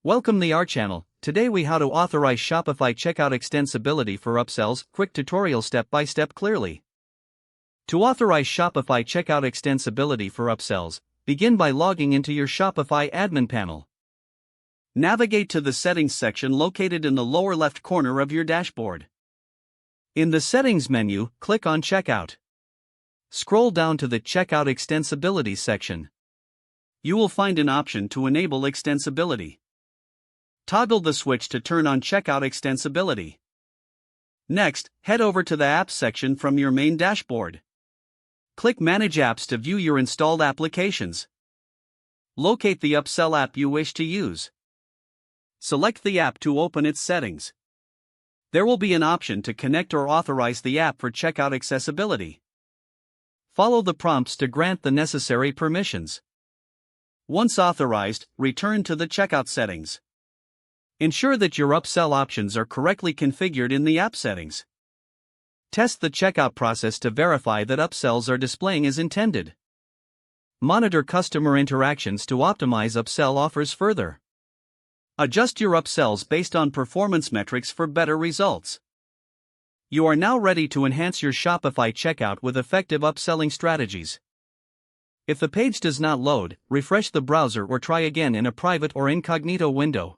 Welcome to our channel. Today we how to authorize Shopify Checkout extensibility for upsells. Quick tutorial step by step clearly. To authorize Shopify Checkout extensibility for upsells, begin by logging into your Shopify admin panel. Navigate to the settings section located in the lower left corner of your dashboard. In the settings menu, click on Checkout. Scroll down to the Checkout extensibility section. You will find an option to enable extensibility. Toggle the switch to turn on Checkout extensibility. Next, head over to the Apps section from your main dashboard. Click Manage Apps to view your installed applications. Locate the Upsell app you wish to use. Select the app to open its settings. There will be an option to connect or authorize the app for checkout accessibility. Follow the prompts to grant the necessary permissions. Once authorized, return to the checkout settings. Ensure that your upsell options are correctly configured in the app settings. Test the checkout process to verify that upsells are displaying as intended. Monitor customer interactions to optimize upsell offers further. Adjust your upsells based on performance metrics for better results. You are now ready to enhance your Shopify checkout with effective upselling strategies. If the page does not load, refresh the browser or try again in a private or incognito window.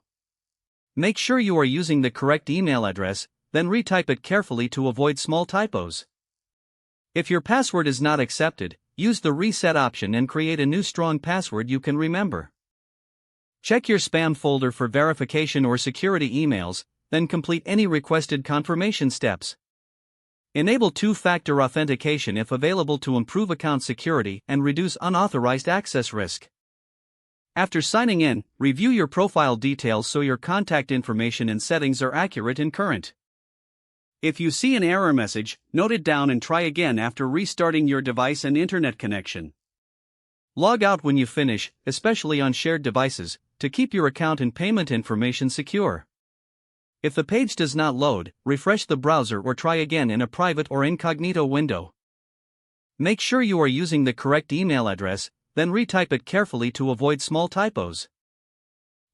Make sure you are using the correct email address, then retype it carefully to avoid small typos. If your password is not accepted, use the reset option and create a new strong password you can remember. Check your spam folder for verification or security emails, then complete any requested confirmation steps. Enable two-factor authentication if available to improve account security and reduce unauthorized access risk. After signing in, review your profile details so your contact information and settings are accurate and current. If you see an error message, note it down and try again after restarting your device and internet connection. Log out when you finish, especially on shared devices, to keep your account and payment information secure. If the page does not load, refresh the browser or try again in a private or incognito window. Make sure you are using the correct email address, then retype it carefully to avoid small typos.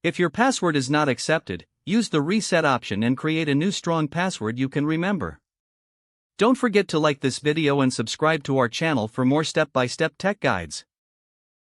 If your password is not accepted, use the reset option and create a new strong password you can remember. Don't forget to like this video and subscribe to our channel for more step-by-step tech guides.